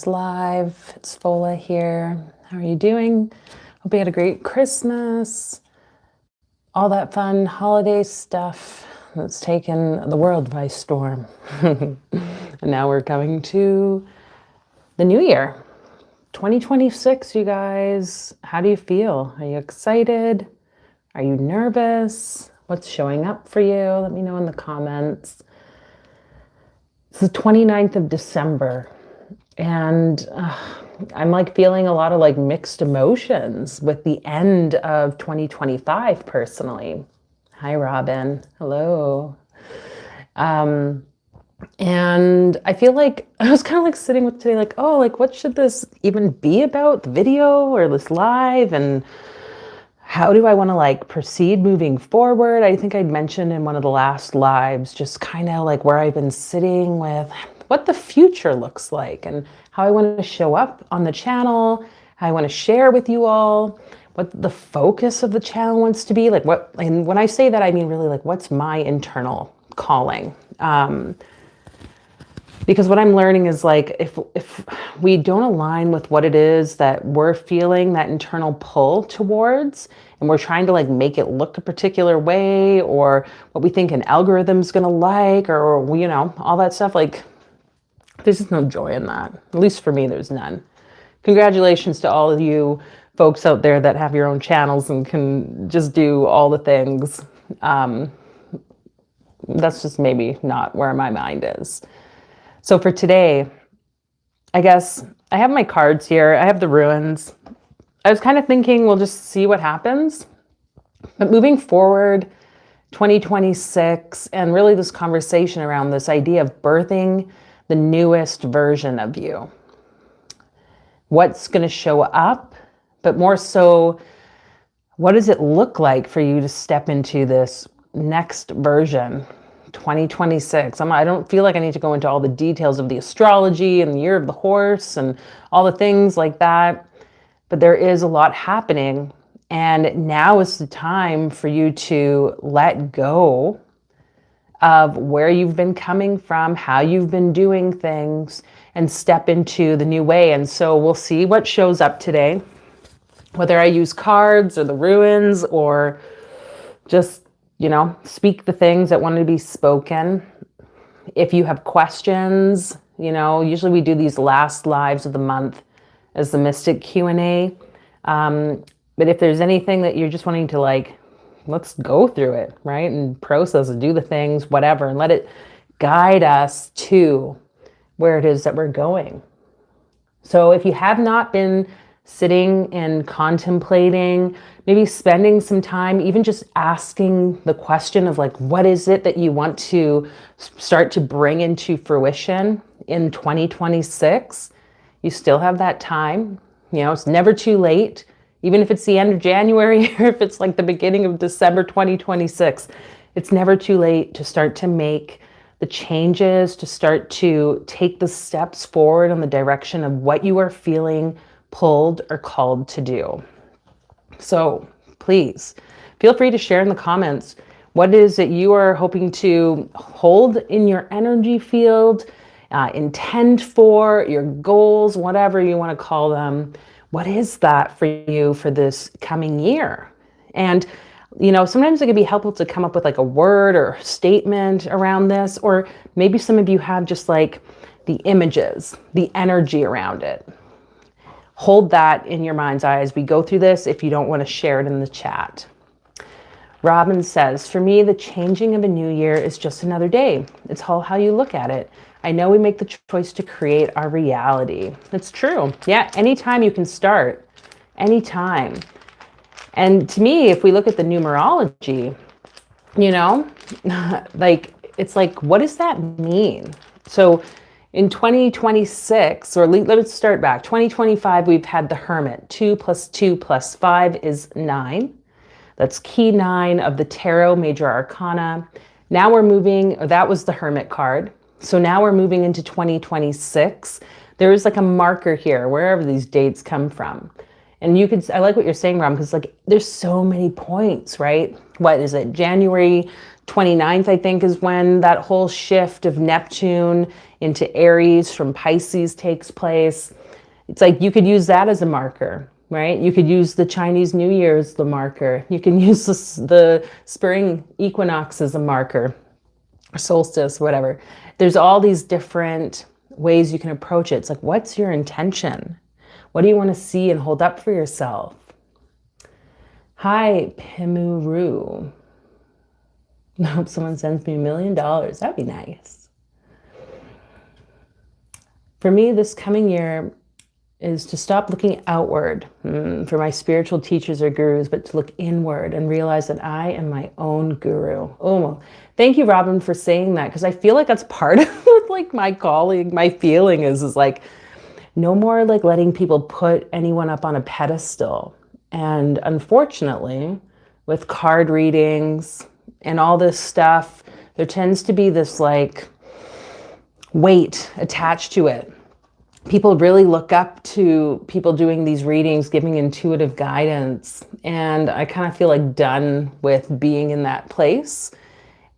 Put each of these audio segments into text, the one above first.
Live. It's Fola here. How are you doing? Hope you had a great Christmas. All that fun holiday stuff that's taken the world by storm. And now we're coming to the new year. 2026, you guys. How do you feel? Are you excited? Are you nervous? What's showing up for you? Let me know in the comments. It's the 29th of December. And I'm like feeling a lot of like mixed emotions with the end of 2025 personally. Hi, Robin. Hello. And I feel like I was kind of like sitting with today, like, oh, like what should this even be about? The video or this live? And how do I want to like proceed moving forward? I think I'd mentioned in one of the last lives, just kind of like where I've been sitting with what the future looks like and how I want to show up on the channel, how I want to share with you all, what the focus of the channel wants to be. Like what, and when I say that, I mean really like what's my internal calling. Because what I'm learning is like, if we don't align with what it is that we're feeling that internal pull towards, and we're trying to like make it look a particular way, or what we think an algorithm's gonna like, or you know, all that stuff, like there's just no joy in that. At least for me, there's none. Congratulations to all of you folks out there that have your own channels and can just do all the things. That's just maybe not where my mind is. So for today, I guess I have my cards here. I have the ruins. I was kind of thinking we'll just see what happens. But moving forward, 2026, and really this conversation around this idea of birthing the newest version of you. What's going to show up, but more so, what does it look like for you to step into this next version? 2026. I don't feel like I need to go into all the details of the astrology and the year of the horse and all the things like that. But there is a lot happening. And now is the time for you to let go of where you've been coming from, how you've been doing things, and step into the new way. And so we'll see what shows up today, whether I use cards or the ruins or just speak the things that want to be spoken. If you have questions, usually we do these last lives of the month as the Mystic Q&A. But if there's anything that you're just wanting to like, let's go through it, right? And process and do the things, whatever, and let it guide us to where it is that we're going. So if you have not been sitting and contemplating, maybe spending some time, even just asking the question of like, what is it that you want to start to bring into fruition in 2026? You still have that time. It's never too late. Even if it's the end of January or if it's like the beginning of December 2026, it's never too late to start to make the changes, to start to take the steps forward on the direction of what you are feeling pulled or called to do. So please feel free to share in the comments what it is that you are hoping to hold in your energy field, intend for, your goals, whatever you want to call them. What is that for you for this coming year? And sometimes it can be helpful to come up with like a word or statement around this, or maybe some of you have just like the images, the energy around it. Hold that in your mind's eye as we go through this if you don't want to share it in the chat. Robin says, for me, the changing of a new year is just another day. It's all how you look at it. I know we make the choice to create our reality. It's true. Yeah, anytime you can start. Anytime. And to me, if we look at the numerology, like, it's like, what does that mean? So in 2026, or let's start back, 2025, we've had the Hermit. 2 + 2 + 5 is 9. That's key 9 of the Tarot Major Arcana. Now we're moving, that was the Hermit card. So now we're moving into 2026. There is like a marker here, wherever these dates come from. And I like what you're saying, Ram, because like there's so many points, right? What is it? January 29th, I think, is when that whole shift of Neptune into Aries from Pisces takes place. It's like you could use that as a marker, right? You could use the Chinese New Year as the marker. You can use the spring equinox as a marker, or solstice, whatever. There's all these different ways you can approach it. It's like, what's your intention? What do you want to see and hold up for yourself? Hi, Pimuru. I hope someone sends me $1 million. That'd be nice. For me, this coming year is to stop looking outward for my spiritual teachers or gurus, but to look inward and realize that I am my own guru. Oh, well, thank you, Robin, for saying that, because I feel like that's part of like my calling, my feeling is like, no more like letting people put anyone up on a pedestal. And unfortunately, with card readings and all this stuff, there tends to be this like weight attached to it. People really look up to people doing these readings, giving intuitive guidance. And I kind of feel like done with being in that place.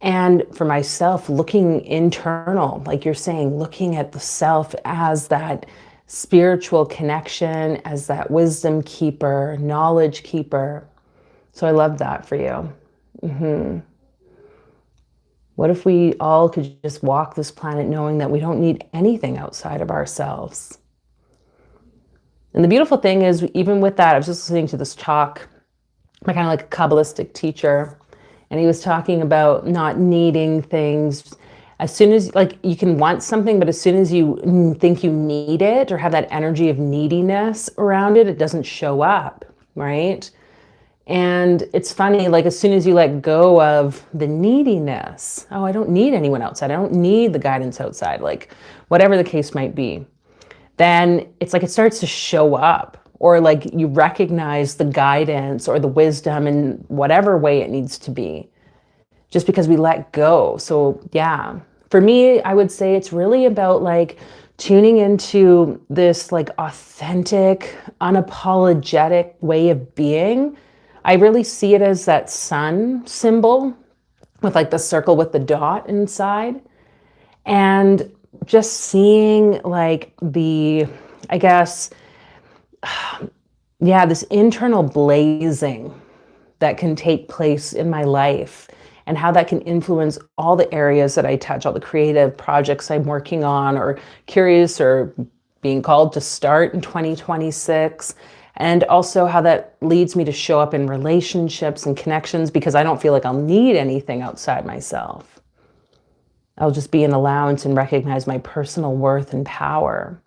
And for myself, looking internal, like you're saying, looking at the self as that spiritual connection, as that wisdom keeper, knowledge keeper. So I love that for you. What if we all could just walk this planet knowing that we don't need anything outside of ourselves? And the beautiful thing is, even with that, I was just listening to this talk by kind of like a Kabbalistic teacher, and he was talking about not needing things. As soon as, like, you can want something, but as soon as you think you need it or have that energy of neediness around it, it doesn't show up, right? And it's funny, like as soon as you let go of the neediness, oh, I don't need anyone outside. I don't need the guidance outside, like whatever the case might be, then it's like it starts to show up, or like you recognize the guidance or the wisdom in whatever way it needs to be, just because we let go. So yeah, for me, I would say it's really about like tuning into this like authentic, unapologetic way of being. I really see it as that sun symbol with like the circle with the dot inside, and just seeing like I guess, yeah, this internal blazing that can take place in my life, and how that can influence all the areas that I touch, all the creative projects I'm working on or curious or being called to start in 2026. And also how that leads me to show up in relationships and connections, because I don't feel like I'll need anything outside myself. I'll just be an allowance and recognize my personal worth and power.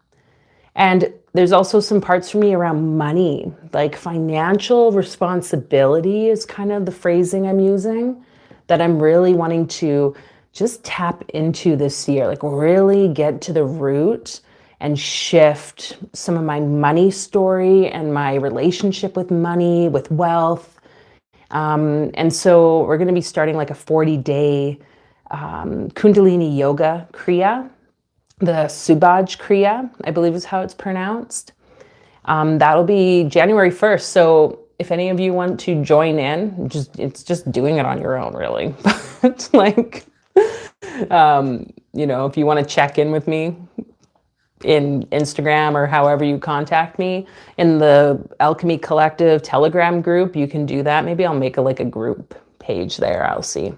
And there's also some parts for me around money, like financial responsibility is kind of the phrasing I'm using, that I'm really wanting to just tap into this year, like really get to the root and shift some of my money story and my relationship with money, with wealth. And so we're going to be starting like a 40-day Kundalini Yoga Kriya, the Subaj Kriya, I believe is how it's pronounced. That'll be January 1st. So if any of you want to join in, it's just doing it on your own, really. But like, if you want to check in with me in Instagram or however you contact me in the Alchemy Collective Telegram group, you can do that. Maybe I'll make a group page there. I'll see.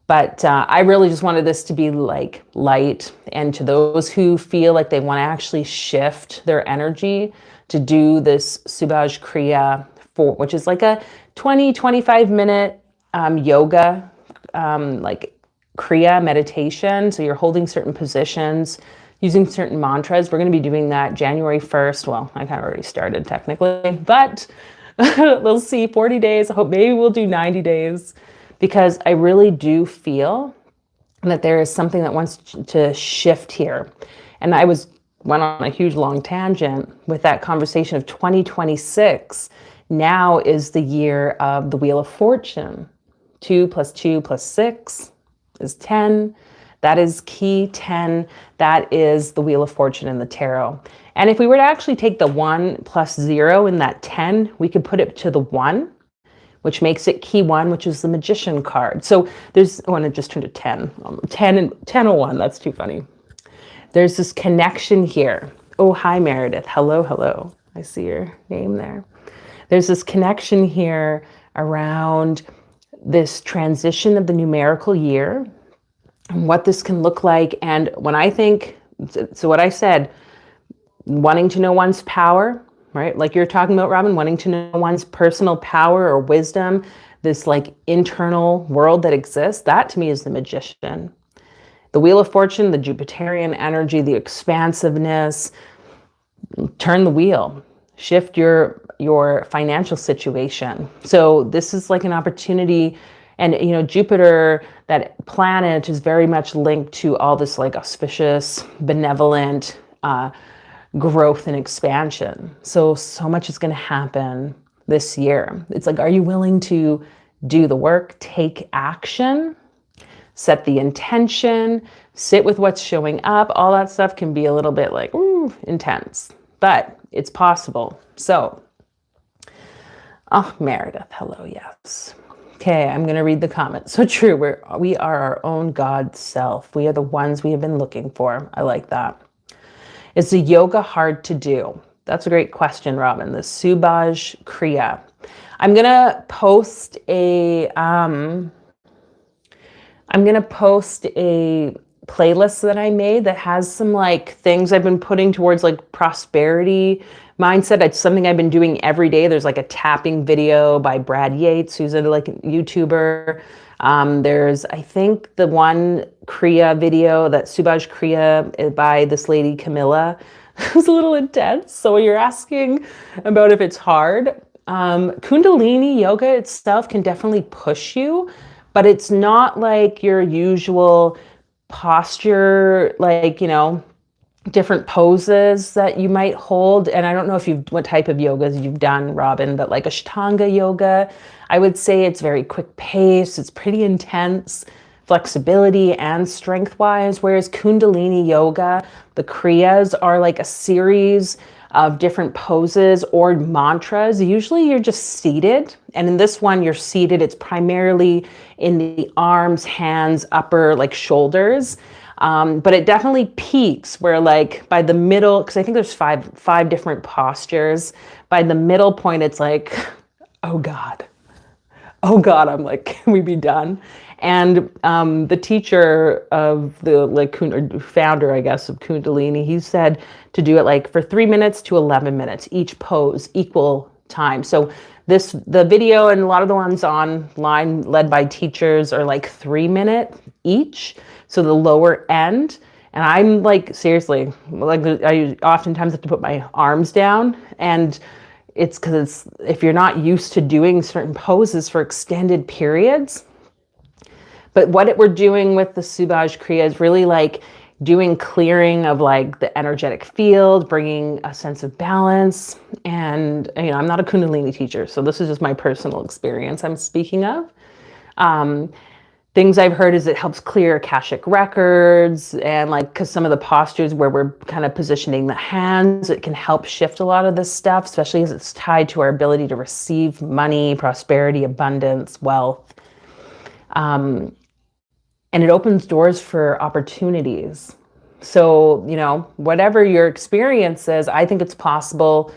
But I really just wanted this to be like light, and to those who feel like they want to actually shift their energy to do this Subaj Kriya, which is like a 20-25 minute yoga, like Kriya meditation. So you're holding certain positions, using certain mantras. We're going to be doing that January 1st. Well, I kind of already started technically, but we'll see, 40 days. I hope maybe we'll do 90 days, because I really do feel that there is something that wants to shift here. And I went on a huge long tangent with that conversation of 2026. Now is the year of the Wheel of Fortune. 2 + 2 + 6 is 10. That is key 10. That is the Wheel of Fortune in the tarot. And if we were to actually take the 1 plus 0 in that 10, we could put it to the 1, which makes it key 1, which is the Magician card. So there's, oh, and it just turned to 10. 10 and 1001, that's too funny. There's this connection here. Oh, hi, Meredith. Hello, hello. I see your name there. There's this connection here around this transition of the numerical year and what this can look like. And when I think, so what I said, wanting to know one's power, right? Like you're talking about, Robin, wanting to know one's personal power or wisdom, this like internal world that exists, that to me is the Magician. The Wheel of Fortune, the Jupiterian energy, the expansiveness, turn the wheel, shift your financial situation. So this is like an opportunity. And, you know, Jupiter, that planet, is very much linked to all this like auspicious, benevolent growth and expansion. So much is going to happen this year. It's like, are you willing to do the work, take action, set the intention, sit with what's showing up? All that stuff can be a little bit like, ooh, intense, but it's possible. So, oh, Meredith, hello, yes. Okay, I'm going to read the comments. So true, we are our own God self. We are the ones we have been looking for. I like that. Is the yoga hard to do? That's a great question, Robin. The Subhaj Kriya. I'm going to post a playlist that I made that has some like things I've been putting towards like prosperity mindset. It's something I've been doing every day. There's like a tapping video by Brad Yates, who's a like YouTuber. There's, I think, the one Kriya video, that Subhaj Kriya by this lady, Camilla. It was a little intense. So you're asking about if it's hard. Kundalini yoga itself can definitely push you, but it's not like your usual posture, like, you know, different poses that you might hold. And I don't know what type of yogas you've done, Robin, but like Ashtanga yoga, I would say it's very quick pace. It's pretty intense, flexibility and strength wise. Whereas Kundalini yoga, the Kriyas are like a series of different poses or mantras. Usually you're just seated. And in this one, you're seated. It's primarily in the arms, hands, upper, like shoulders. But it definitely peaks where like by the middle, because I think there's five different postures. By the middle point, it's like, oh God, I'm like, can we be done? And the teacher of the like founder, I guess, of Kundalini, he said to do it like for 3 minutes to 11 minutes, each pose, equal time. So the video and a lot of the ones online led by teachers are like 3 minute each. So the lower end. And I'm like, seriously, like I oftentimes have to put my arms down, and it's because if you're not used to doing certain poses for extended periods. But what we're doing with the Subhaj Kriya is really like doing clearing of like the energetic field, bringing a sense of balance. And, you know, I'm not a Kundalini teacher, so this is just my personal experience I'm speaking of. Things I've heard is it helps clear Akashic records, and like, because some of the postures where we're kind of positioning the hands, it can help shift a lot of this stuff, especially as it's tied to our ability to receive money, prosperity, abundance, wealth. And it opens doors for opportunities. So, you know, whatever your experience is, I think it's possible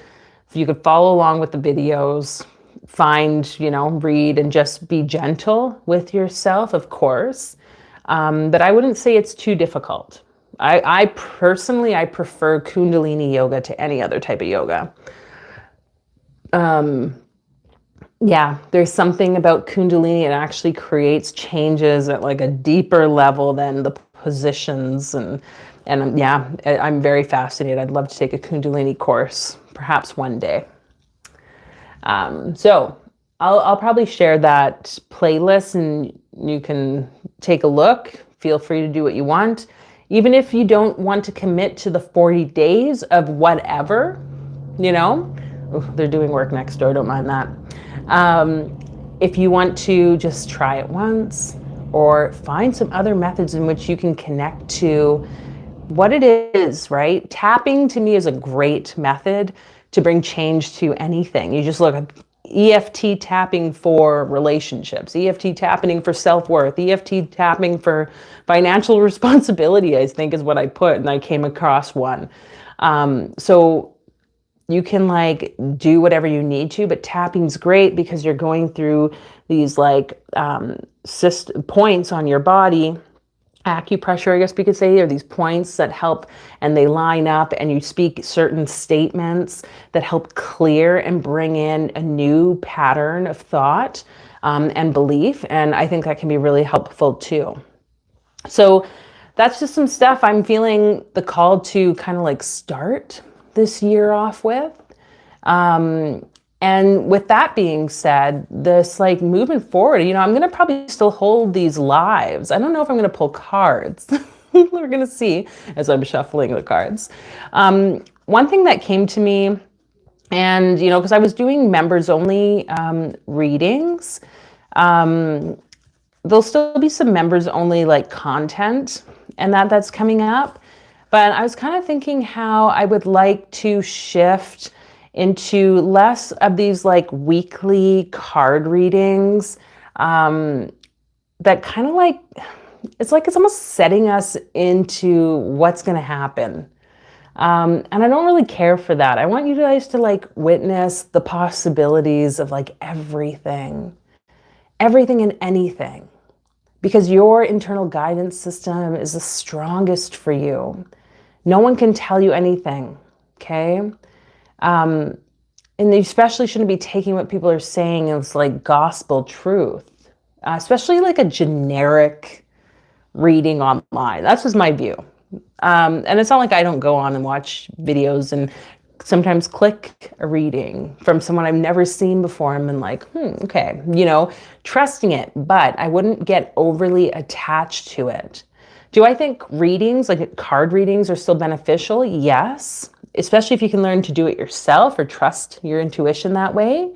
if you could follow along with the videos, find, you know, read, and just be gentle with yourself, of course. But I wouldn't say it's too difficult. I personally prefer Kundalini yoga to any other type of yoga. Yeah, there's something about Kundalini. It actually creates changes at like a deeper level than the positions. And yeah, I'm very fascinated. I'd love to take a Kundalini course, perhaps one day. So I'll probably share that playlist and you can take a look. Feel free to do what you want. Even if you don't want to commit to the 40 days of whatever, you know, they're doing work next door. Don't mind that. If you want to just try it once, or find some other methods in which you can connect to what it is, right? Tapping to me is a great method to bring change to anything. You just look at EFT tapping for relationships, EFT tapping for self-worth, EFT tapping for financial responsibility, I think is what I put, and I came across one. So you can like do whatever you need to, but tapping's great because you're going through these like points on your body. Acupressure, I guess we could say, are these points that help, and they line up, and you speak certain statements that help clear and bring in a new pattern of thought and belief. And I think that can be really helpful too. So that's just some stuff I'm feeling the call to kind of like start this year off with. And with that being said, this like moving forward, I'm going to probably still hold these lives. I don't know if I'm going to pull cards. We're going to see as I'm shuffling the cards. One thing that came to me, and, because I was doing members only readings, there'll still be some members only like content and that's coming up. But I was kind of thinking how I would like to shift into less of these like weekly card readings that kind of like, it's almost setting us into what's going to happen. And I don't really care for that. I want you guys to like witness the possibilities of like everything and anything, because your internal guidance system is the strongest for you. No one can tell you anything, okay? And you especially shouldn't be taking what people are saying as like gospel truth, especially like a generic reading online. That's just my view. And it's not like I don't go on and watch videos and sometimes click a reading from someone I've never seen before and been like, okay, trusting it, but I wouldn't get overly attached to it. Do I think readings, like card readings, are still beneficial? Yes. Especially if you can learn to do it yourself or trust your intuition that way.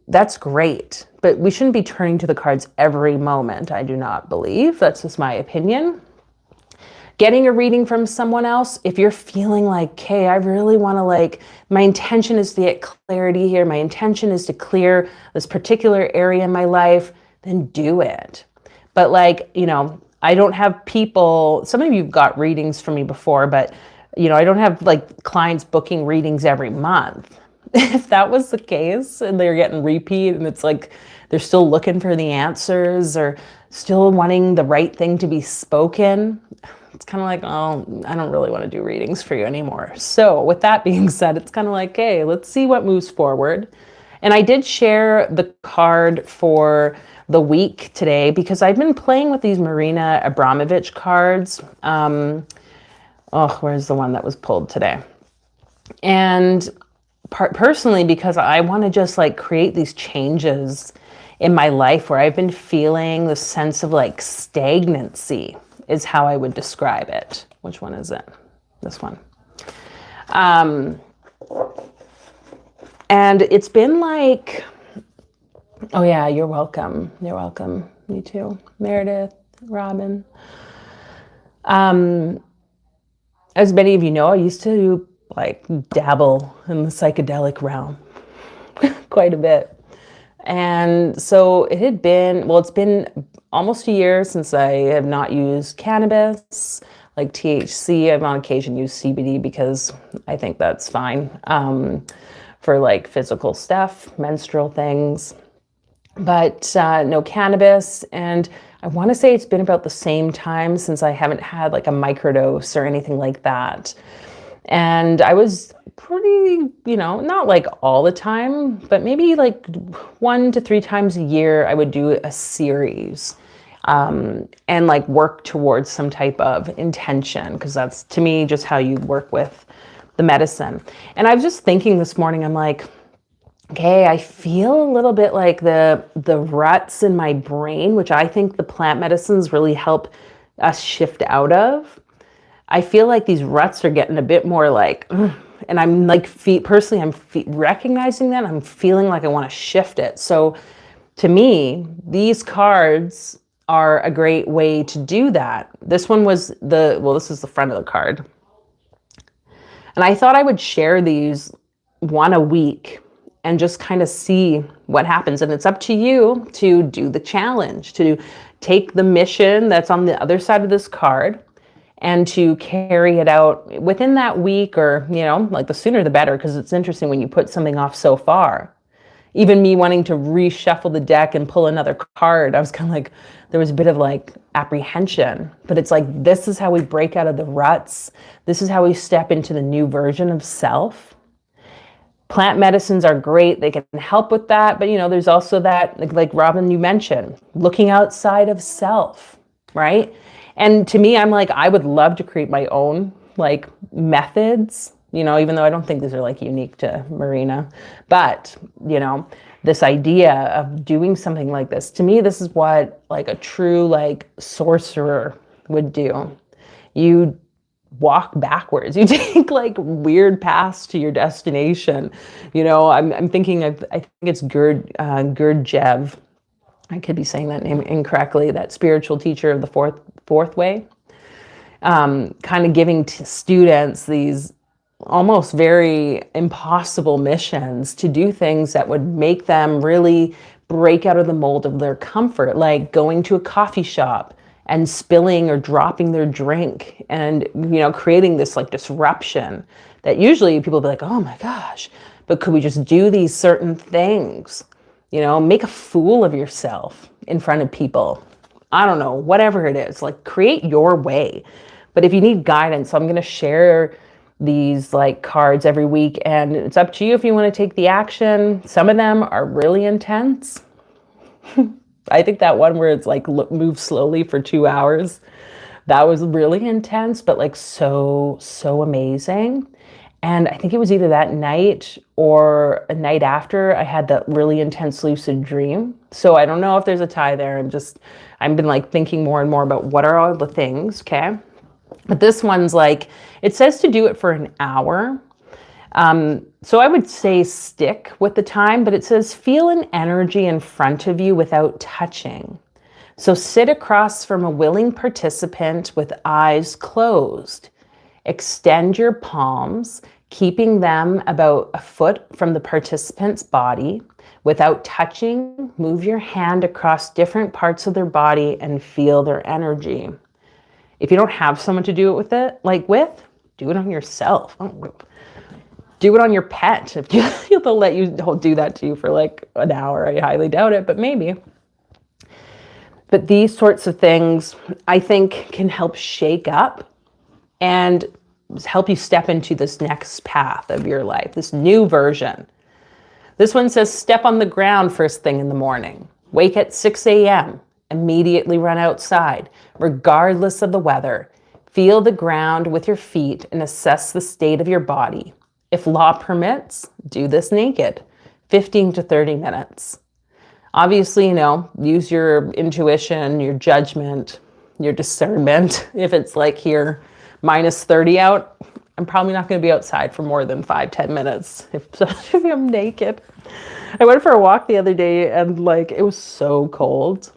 That's great, but we shouldn't be turning to the cards every moment. I do not believe. That's just my opinion. Getting a reading from someone else, if you're feeling like, hey, I really want to my intention is to get clarity here. My intention is to clear this particular area in my life, then do it. But I don't have people, some of you've got readings from me before, but I don't have clients booking readings every month. If that was the case and they're getting repeat and it's like they're still looking for the answers or still wanting the right thing to be spoken, it's kind of like, oh, I don't really want to do readings for you anymore. So with that being said, it's kind of like, hey, let's see what moves forward. And I did share the card for the week today because I've been playing with these Marina Abramovich cards. Where's the one that was pulled today? And personally, because I want to just create these changes in my life where I've been feeling the sense of stagnancy is how I would describe it. Which one is it? This one. And it's been oh yeah, you're welcome. You're welcome. Me too. Meredith, Robin. As many of you know, I used to dabble in the psychedelic realm quite a bit. And so it's been almost a year since I have not used cannabis, like THC. I've on occasion used CBD because I think that's fine for physical stuff, menstrual things, but no cannabis. And I want to say it's been about the same time since I haven't had a microdose or anything like that. And I was pretty, not all the time, but maybe 1 to 3 times a year, I would do a series and work towards some type of intention, because that's to me just how you work with the medicine. And I was just thinking this morning, I'm okay, I feel a little bit the ruts in my brain, which I think the plant medicines really help us shift out of. I feel like these ruts are getting a bit more and I'm personally, I'm recognizing that I'm feeling like I want to shift it. So To me, these cards are a great way to do that. This one was this is the front of the card. And I thought I would share these one a week and just kind of see what happens. And it's up to you to do the challenge, to take the mission that's on the other side of this card and to carry it out within that week, or, like the sooner the better, because it's interesting when you put something off so far. Even me wanting to reshuffle the deck and pull another card, I was kind of like, there was a bit of like apprehension, but it's like, this is how we break out of the ruts. This is how we step into the new version of self. Plant medicines are great. They can help with that. But, there's also that, like Robin, you mentioned, looking outside of self, right? And to me, I'm like, I would love to create my own like methods, even though I don't think these are like unique to Marina, but, this idea of doing something like this, to me, this is what like a true like sorcerer would do. You walk backwards. You take like weird paths to your destination. I'm thinking I think it's Gurdjieff. I could be saying that name incorrectly. That spiritual teacher of the fourth way, kind of giving students these almost very impossible missions to do things that would make them really break out of the mold of their comfort, like going to a coffee shop and spilling or dropping their drink and, creating this like disruption that usually people be like, oh my gosh, but could we just do these certain things? Make a fool of yourself in front of people. I don't know, whatever it is, like create your way. But if you need guidance, I'm going to share these like cards every week, and it's up to you if you want to take the action. Some of them are really intense. I think that one where it's like move slowly for 2 hours, that was really intense, but like so amazing. And I think it was either that night or a night after I had that really intense lucid dream. So I don't know if there's a tie there. I've been like thinking more and more about what are all the things, okay? But this one's like, it says to do it for an hour. So I would say stick with the time, but it says feel an energy in front of you without touching. So sit across from a willing participant with eyes closed. Extend your palms, keeping them about a foot from the participant's body. Without touching, move your hand across different parts of their body and feel their energy. If you don't have someone to do it with, do it on yourself. Do it on your pet. If they'll let you do that to you for like an hour. I highly doubt it, but maybe. But these sorts of things, I think, can help shake up and help you step into this next path of your life, this new version. This one says step on the ground first thing in the morning. Wake at 6 a.m. Immediately run outside, regardless of the weather. Feel the ground with your feet and assess the state of your body. If law permits, do this naked, 15 to 30 minutes. Obviously, use your intuition, your judgment, your discernment. If it's like here, minus 30 out, I'm probably not going to be outside for more than 5-10 minutes if I'm naked. I went for a walk the other day and like it was so cold.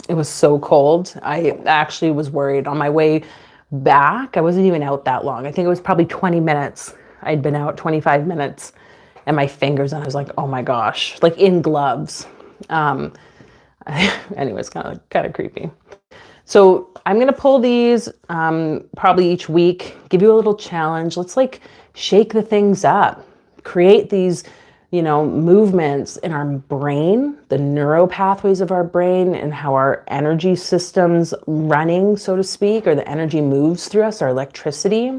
It was so cold. I actually was worried on my way back. I wasn't even out that long. I think it was probably 20 minutes. I'd been out 25 minutes and my fingers, and I was like, oh my gosh, like in gloves. Anyways, kind of creepy. So I'm going to pull these probably each week, give you a little challenge. Let's like shake the things up, create these movements in our brain, the neural pathways of our brain, and how our energy system's running, so to speak, or the energy moves through us, our electricity.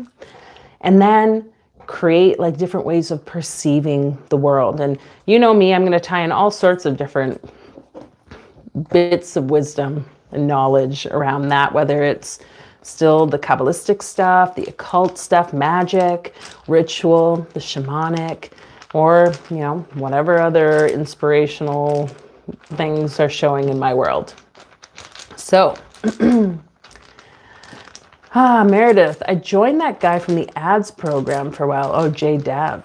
And then create like different ways of perceiving the world. And me, I'm going to tie in all sorts of different bits of wisdom and knowledge around that, whether it's still the Kabbalistic stuff, the occult stuff, magic, ritual, the shamanic, or, whatever other inspirational things are showing in my world. So, Meredith, I joined that guy from the ads program for a while. Oh, Jay Dev.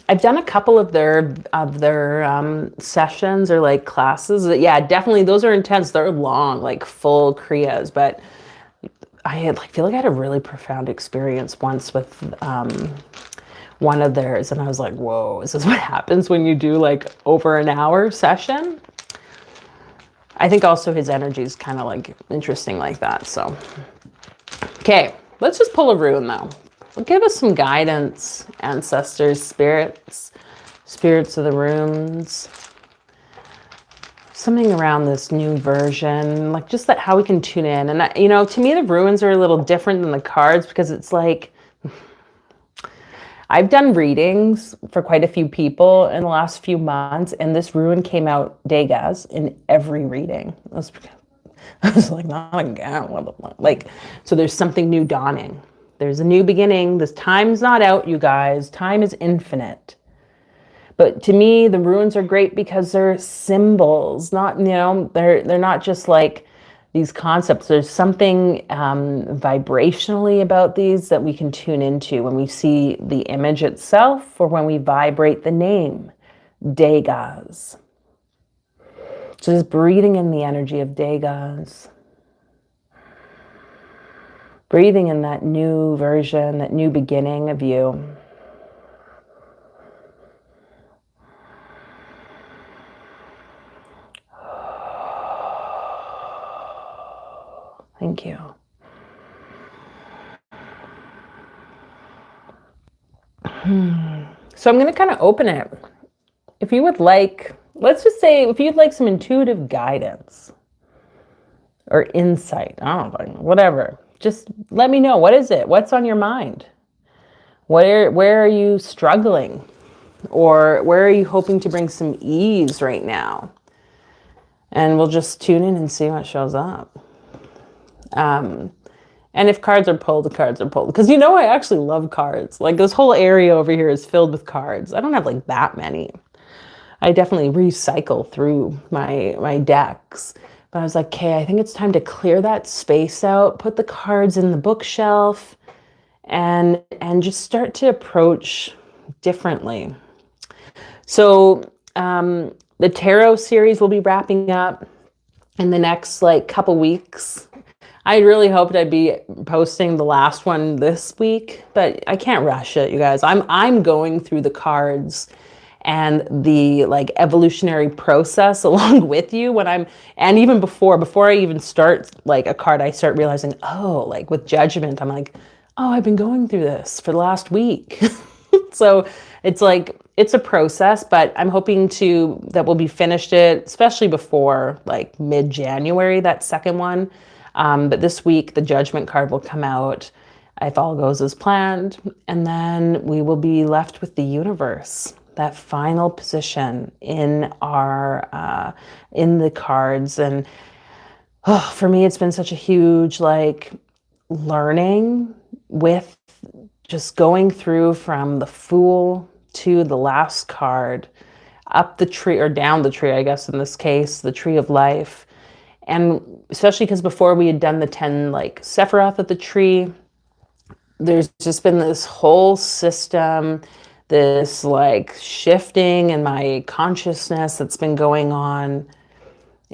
I've done a couple of their sessions or like classes. Yeah, definitely those are intense. They're long, like full kriyas. But I had like feel like I had a really profound experience once with one of theirs, and I was like, "Whoa, is this what happens when you do like over an hour session?" I think also his energy is kind of like interesting like that. So, okay, let's just pull a rune though. Give us some guidance, ancestors, spirits, spirits of the runes. Something around this new version, like just that how we can tune in. And, you know, to me, the runes are a little different than the cards because it's like, I've done readings for quite a few people in the last few months, and this rune came out Degas in every reading. I was like, not again. Like, so there's something new dawning. There's a new beginning. This time's not out, you guys. Time is infinite. But to me, the runes are great because they're symbols, not, you know, they're not just like these concepts. There's something vibrationally about these that we can tune into when we see the image itself or when we vibrate the name, Degas. So just breathing in the energy of Degas. Breathing in that new version, that new beginning of you. Thank you. So I'm going to kind of open it. If you would like, let's just say, if you'd like some intuitive guidance or insight, I don't know, whatever. Just let me know. What is it? What's on your mind? Where are you struggling? Or where are you hoping to bring some ease right now? And we'll just tune in and see what shows up. And if cards are pulled, the cards are pulled. Because you know I actually love cards. Like this whole area over here is filled with cards. I don't have like that many. I definitely recycle through my decks. But I was like, okay, I think it's time to clear that space out, put the cards in the bookshelf, and just start to approach differently. So the tarot series will be wrapping up in the next like couple weeks. I really hoped I'd be posting the last one this week, but I can't rush it, you guys. I'm going through the cards and the like evolutionary process along with you and even before I even start like a card, I start realizing, oh, like with judgment, I'm like, oh, I've been going through this for the last week. So it's like, it's a process, but I'm hoping that we'll be finished it, especially before like mid-January, that second one. But this week, the judgment card will come out if all goes as planned. And then we will be left with the universe, that final position in in the cards. And for me, it's been such a huge like learning with just going through from the Fool to the last card, up the tree or down the tree, I guess in this case, the tree of life. And especially because before we had done the 10 like Sephiroth at the tree, there's just been this whole system, this like shifting in my consciousness that's been going on.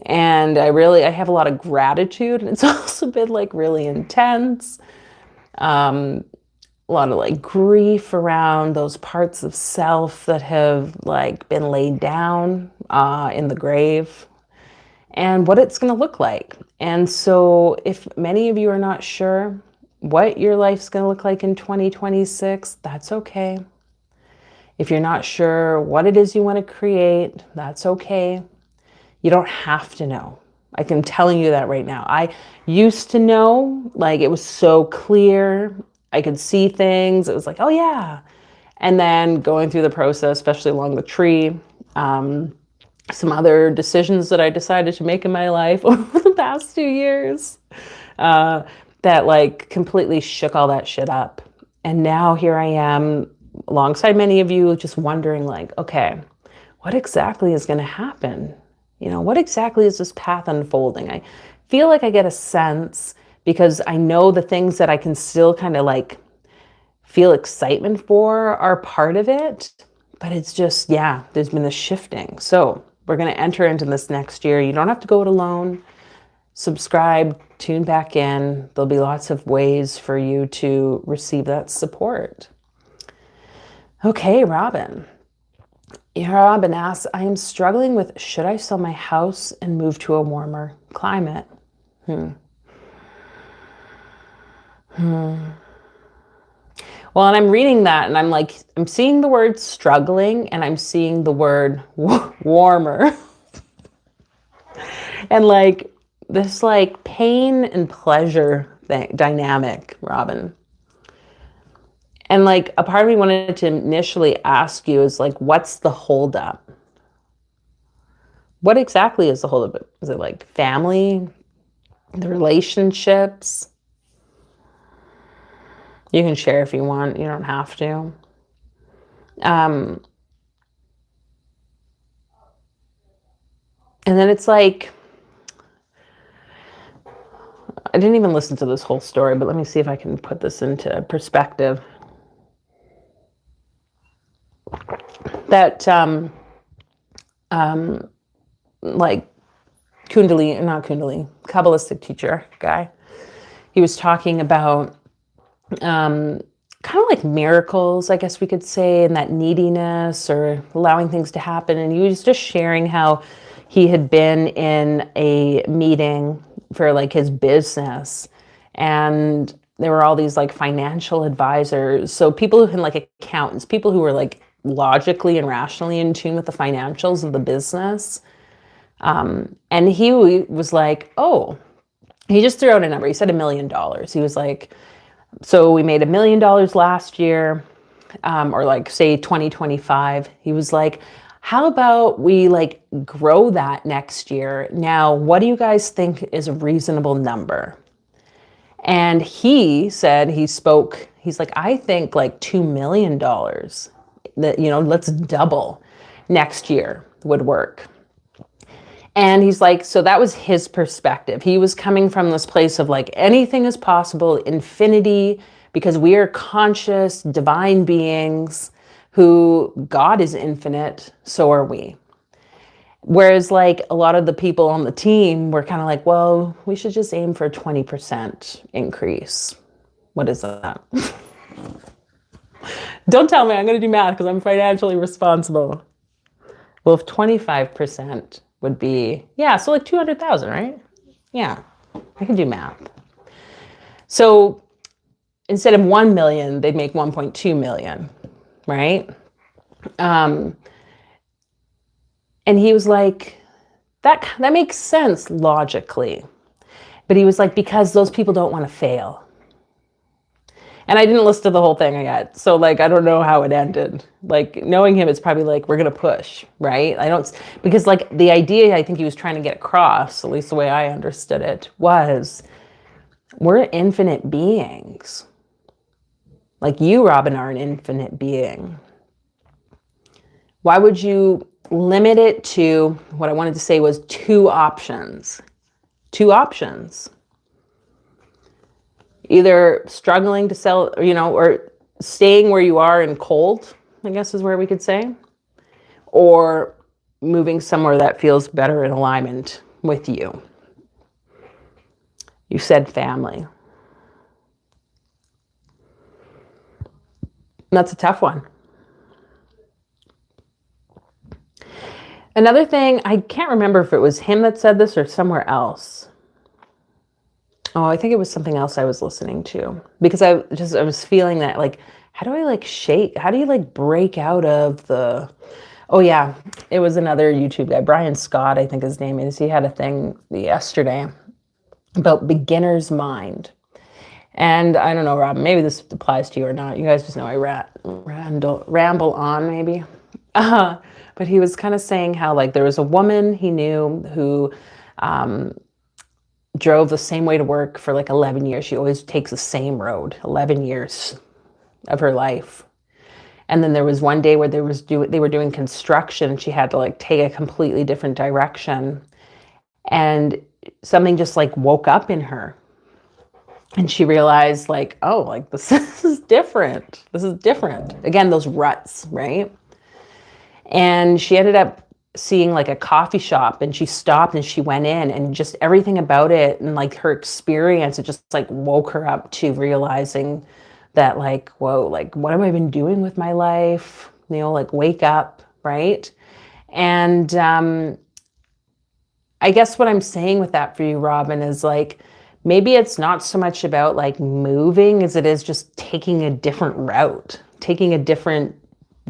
And I have a lot of gratitude, and it's also been like really intense. A lot of like grief around those parts of self that have like been laid down in the grave, and what it's going to look like. And so if many of you are not sure what your life's going to look like in 2026, that's okay. If you're not sure what it is you want to create, that's okay. You don't have to know. I'm telling you that right now. I used to know, like it was so clear. I could see things. It was like, oh yeah. And then going through the process, especially along the tree, some other decisions that I decided to make in my life over the past 2 years that like completely shook all that shit up. And now here I am alongside many of you just wondering like, okay, what exactly is going to happen? You know, what exactly is this path unfolding? I feel like I get a sense because I know the things that I can still kind of like feel excitement for are part of it. But it's just, yeah, there's been this shifting. So we're going to enter into this next year. You don't have to go it alone. Subscribe, tune back in. There'll be lots of ways for you to receive that support. Okay, Robin. Robin asks, I am struggling with, should I sell my house and move to a warmer climate? Well, and I'm reading that and I'm like, I'm seeing the word struggling and I'm seeing the word warmer. And like this like pain and pleasure dynamic, Robin. And like a part of me wanted to initially ask you is like, what's the holdup? What exactly is the holdup? Is it like family, the relationships? You can share if you want. You don't have to. And then it's like, I didn't even listen to this whole story, but let me see if I can put this into perspective. That, like Kabbalistic teacher guy, he was talking about kind of like miracles, I guess we could say, and that neediness or allowing things to happen. And he was just sharing how he had been in a meeting for like his business, and there were all these like financial advisors. So people who can like accountants, people who were like logically and rationally in tune with the financials of the business. And he was like, oh, he just threw out a number. He said $1 million. He was like, so we made $1 million last year, or like say 2025. He was like, how about we like grow that next year? Now, what do you guys think is a reasonable number? And he said, he's like, I think like $2 million that, let's double next year would work. And he's like, so that was his perspective. He was coming from this place of like, anything is possible, infinity, because we are conscious, divine beings who God is infinite, so are we. Whereas like a lot of the people on the team were kind of like, well, we should just aim for a 20% increase. What is that? Don't tell me I'm going to do math because I'm financially responsible. Well, if 25% would be, yeah, so like 200,000, right? Yeah, I can do math. So instead of 1 million, they'd make 1.2 million, right? And he was like, that makes sense logically. But he was like, because those people don't want to fail. And I didn't listen to the whole thing yet. So like, I don't know how it ended. Like knowing him, it's probably like, we're going to push, right? Because like the idea I think he was trying to get across, at least the way I understood it, was we're infinite beings. Like you, Robin, are an infinite being. Why would you limit it to, what I wanted to say was two options. Two options. Either struggling to sell, or staying where you are in cold, I guess is where we could say, or moving somewhere that feels better in alignment with you. You said family. That's a tough one. Another thing, I can't remember if it was him that said this or somewhere else. Oh, I think it was something else I was listening to, because I was feeling that like, how do you like break out of the, oh yeah, it was another YouTube guy, Brian Scott, I think his name is. He had a thing yesterday about beginner's mind. And I don't know, Rob, maybe this applies to you or not. You guys just know I ramble on maybe. But he was kind of saying how like there was a woman he knew who drove the same way to work for like 11 years. She always takes the same road, 11 years of her life. And then there was one day where they were doing construction and she had to like take a completely different direction. And something just like woke up in her. And she realized like, oh, like this is different. This is different. Again, those ruts, right? And she ended up seeing like a coffee shop, and she stopped and she went in, and just everything about it and like her experience, it just like woke her up to realizing that like, whoa, like what have I been doing with my life? You know, like wake up, right? And I guess what I'm saying with that for you, Robin, is like maybe it's not so much about like moving as it is just taking a different route, taking a different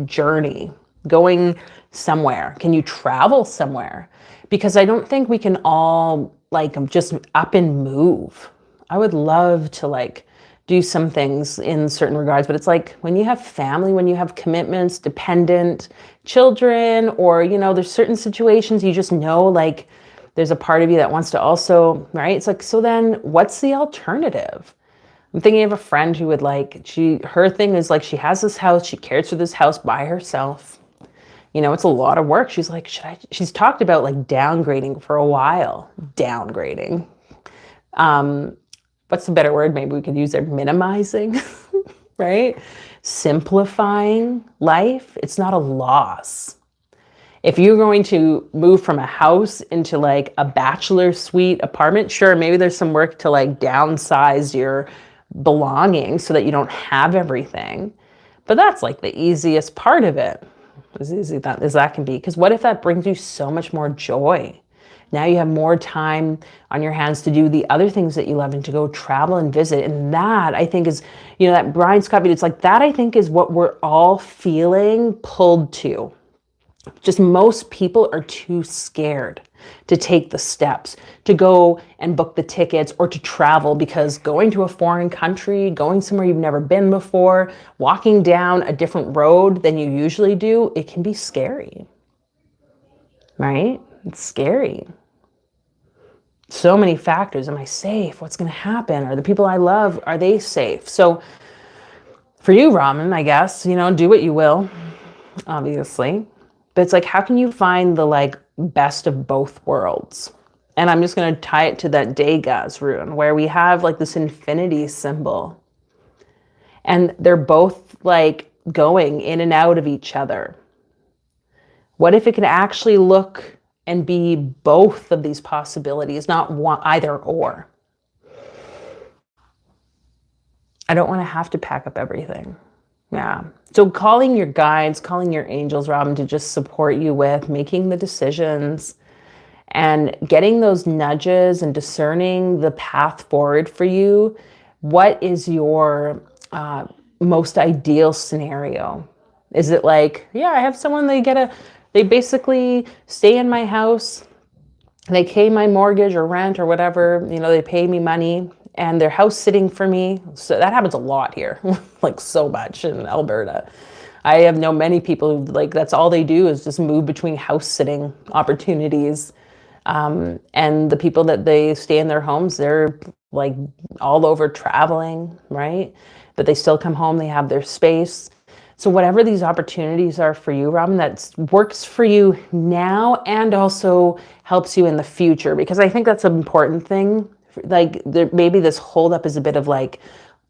journey, going somewhere. Can you travel somewhere? Because I don't think we can all like just up and move. I would love to like do some things in certain regards, but it's like when you have family, when you have commitments, dependent children, or, you know, there's certain situations you just know like there's a part of you that wants to also, right? It's like, so then what's the alternative? I'm thinking of a friend who would like, her thing is like, she has this house, she cares for this house by herself. You know, it's a lot of work. She's like, she's talked about like downgrading for a while. Downgrading. What's the better word? Maybe we could use there, minimizing, right? Simplifying life. It's not a loss. If you're going to move from a house into like a bachelor suite apartment, sure, maybe there's some work to like downsize your belongings so that you don't have everything. But that's like the easiest part of it, as easy as that can be. Because what if that brings you so much more joy? Now you have more time on your hands to do the other things that you love and to go travel and visit. And that, I think, is, you know, that Brian Scott video, it's like that, I think, is what we're all feeling pulled to. Just most people are too scared to take the steps, to go and book the tickets or to travel, because going to a foreign country, going somewhere you've never been before, walking down a different road than you usually do, it can be scary, right? It's scary. So many factors. Am I safe? What's going to happen? Are the people I love, are they safe? So for you, Raman, I guess, you know, do what you will, obviously. But it's like, how can you find the like best of both worlds? And I'm just going to tie it to that Degas rune where we have like this infinity symbol. And they're both like going in and out of each other. What if it can actually look and be both of these possibilities, not one, either or? I don't want to have to pack up everything. Yeah. So calling your guides, calling your angels, Robin, to just support you with making the decisions and getting those nudges and discerning the path forward for you. What is your most ideal scenario? Is it like, yeah, I have someone, they basically stay in my house, they pay my mortgage or rent or whatever, you know, they pay me money, and they're house sitting for me. So that happens a lot here, like so much in Alberta. I have known many people who like, that's all they do is just move between house sitting opportunities. And the people that they stay in their homes, they're like all over traveling, right? But they still come home, they have their space. So whatever these opportunities are for you, Robin, that works for you now and also helps you in the future, because I think that's an important thing. Like maybe this holdup is a bit of like,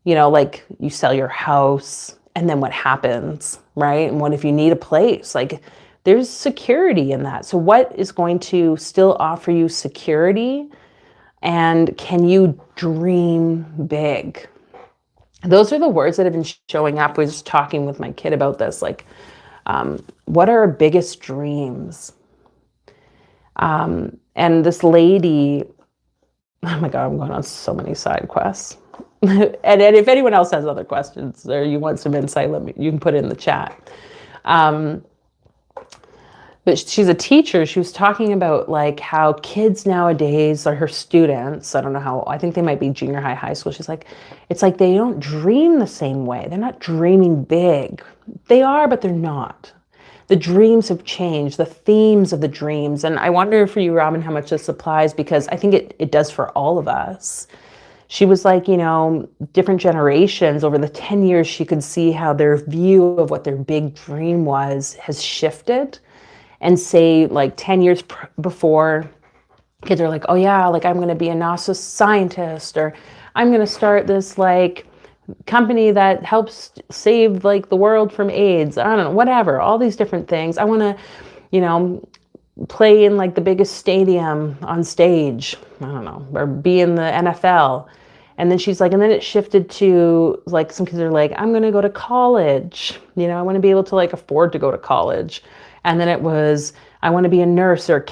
you know, like you sell your house and then what happens, right? And what if you need a place? Like there's security in that. So what is going to still offer you security? And can you dream big? Those are the words that have been showing up. I was talking with my kid about this, like, what are our biggest dreams? And this lady, oh my God, I'm going on so many side quests. and if anyone else has other questions or you want some insight, you can put it in the chat. But she's a teacher. She was talking about like how kids nowadays are her students. I don't know how, I think they might be junior high, high school. She's like, it's like they don't dream the same way. They're not dreaming big. They are, but they're not. The dreams have changed, the themes of the dreams. And I wonder for you, Robin, how much this applies, because I think it does for all of us. She was like, you know, different generations over the 10 years, she could see how their view of what their big dream was has shifted. And say like 10 years before, kids are like, oh yeah, like I'm going to be a NASA scientist, or I'm going to start this like company that helps save like the world from AIDS. I don't know, whatever, all these different things. I want to, you know, play in like the biggest stadium on stage. I don't know, or be in the NFL. And then she's like, and then it shifted to like, some kids are like, I'm going to go to college. You know, I want to be able to like afford to go to college. And then it was, I want to be a nurse or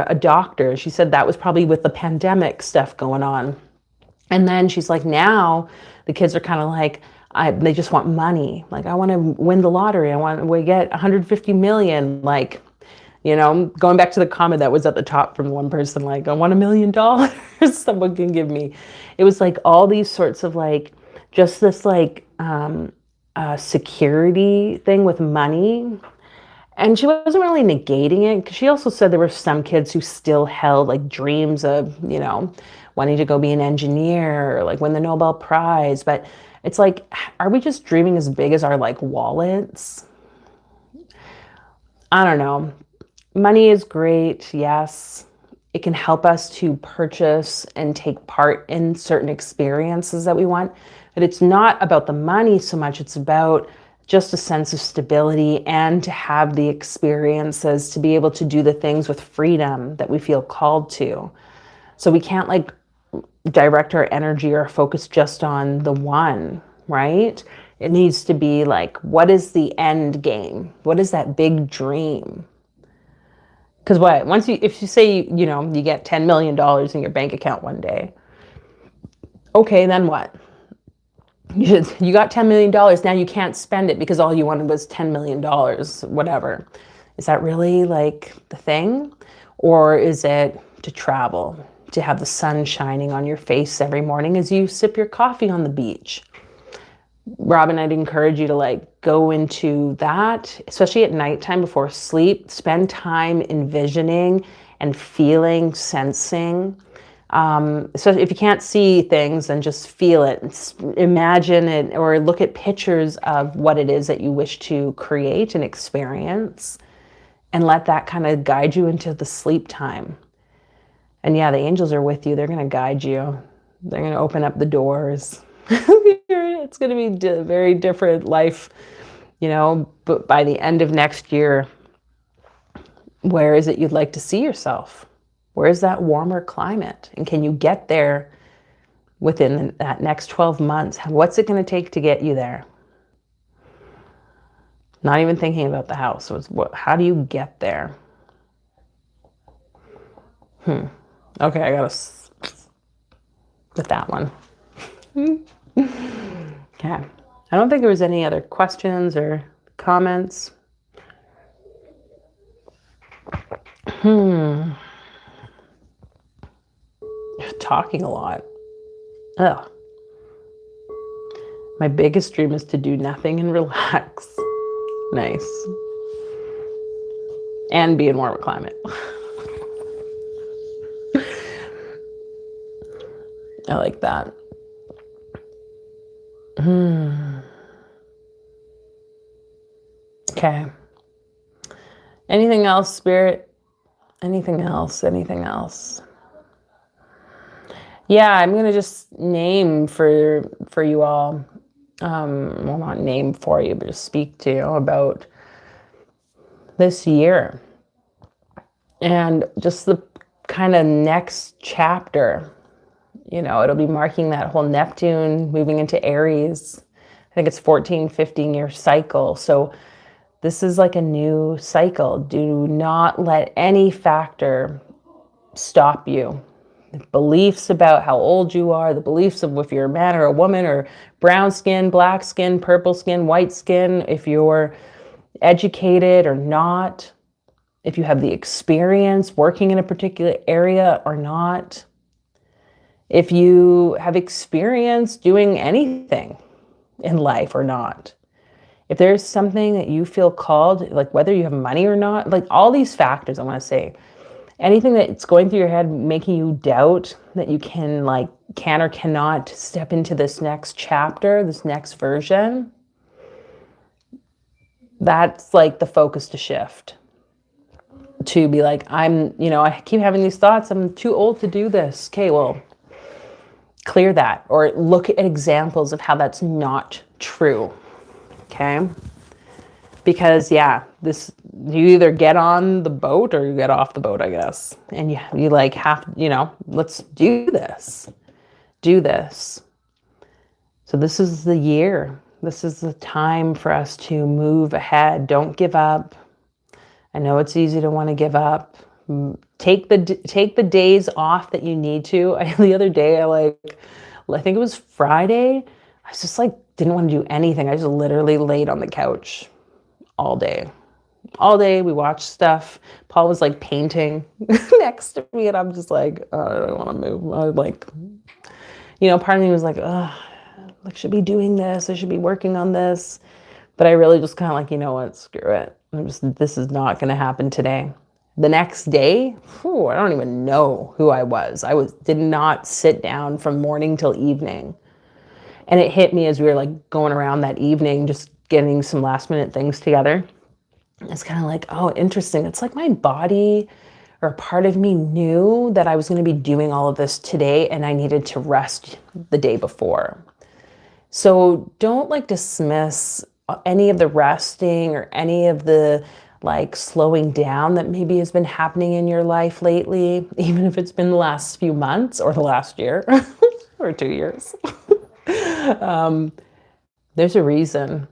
a doctor. She said that was probably with the pandemic stuff going on. And then she's like, now the kids are kind of like, they just want money. Like, I want to win the lottery. We get 150 million. Like, you know, going back to the comment that was at the top from one person, like, I want $1 million someone can give me. It was like all these sorts of like, just this like security thing with money. And she wasn't really negating it, because she also said there were some kids who still held like dreams of, you know, wanting to go be an engineer or like win the Nobel Prize. But it's like, are we just dreaming as big as our like wallets? I don't know. Money is great, yes. It can help us to purchase and take part in certain experiences that we want. But it's not about the money so much. It's about just a sense of stability and to have the experiences, to be able to do the things with freedom that we feel called to. So we can't like direct our energy or focus just on the one, right? It needs to be like, what is the end game? What is that big dream? Because if you say, you know, you get $10 million in your bank account one day, okay, then what? You got $10 million, now you can't spend it because all you wanted was $10 million, whatever. Is that really like the thing? Or is it to travel, to have the sun shining on your face every morning as you sip your coffee on the beach? Robin, I'd encourage you to like go into that, especially at nighttime before sleep. Spend time envisioning and feeling, sensing. So if you can't see things, then just feel it, imagine it, or look at pictures of what it is that you wish to create and experience, and let that kind of guide you into the sleep time. And yeah, the angels are with you. They're going to guide you. They're going to open up the doors. It's going to be a very different life, you know, but by the end of next year, where is it you'd like to see yourself? Where is that warmer climate? And can you get there within that next 12 months? What's it going to take to get you there? Not even thinking about the house. How do you get there? Okay, I got to with that one. Okay. I don't think there was any other questions or comments. Talking a lot. Ugh. My biggest dream is to do nothing and relax. Nice. And be in warmer climate. I like that. Okay. Anything else, Spirit? Anything else? Anything else? Yeah, I'm gonna just name for you all. Well, not name for you, but just speak to you about this year and just the kind of next chapter. You know, it'll be marking that whole Neptune moving into Aries. I think it's 14, 15-year cycle. So this is like a new cycle. Do not let any factor stop you. The beliefs about how old you are, the beliefs of if you're a man or a woman, or brown skin, black skin, purple skin, white skin, if you're educated or not, if you have the experience working in a particular area or not, if you have experience doing anything in life or not. If there's something that you feel called, like whether you have money or not, like all these factors, I want to say, anything that's going through your head, making you doubt that you can or cannot step into this next chapter, this next version, that's like the focus to shift. To be like, I keep having these thoughts, I'm too old to do this. Okay, well, clear that, or look at examples of how that's not true. Okay? Because yeah, you either get on the boat or you get off the boat, I guess. And you like have, let's do this. Do this. So this is the year. This is the time for us to move ahead. Don't give up. I know it's easy to want to give up. Take the days off that you need to. The other day, I think it was Friday. I was just like, didn't want to do anything. I just literally laid on the couch all day. All day we watched stuff. Paul was like painting next to me, and I'm just like, oh, I don't want to move. I like, part of me was like, oh, I should be doing this. I should be working on this. But I really just kind of like, you know what, screw it. This is not going to happen today. The next day, I don't even know who I was. Did not sit down from morning till evening. And it hit me as we were like going around that evening, just getting some last minute things together. It's kind of like, oh, interesting. It's like my body or a part of me knew that I was going to be doing all of this today and I needed to rest the day before. So don't dismiss any of the resting or any of the slowing down that maybe has been happening in your life lately, even if it's been the last few months or the last year or 2 years. There's a reason.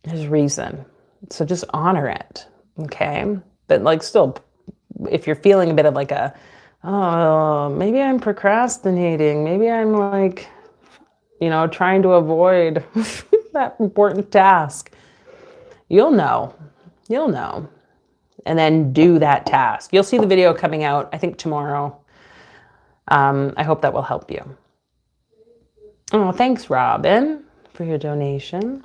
There's a reason. So just honor it. Okay. But still, if you're feeling a bit of maybe I'm procrastinating. Maybe I'm trying to avoid that important task. You'll know. And then do that task. You'll see the video coming out, I think tomorrow. I hope that will help you. Oh, thanks, Robin, for your donation.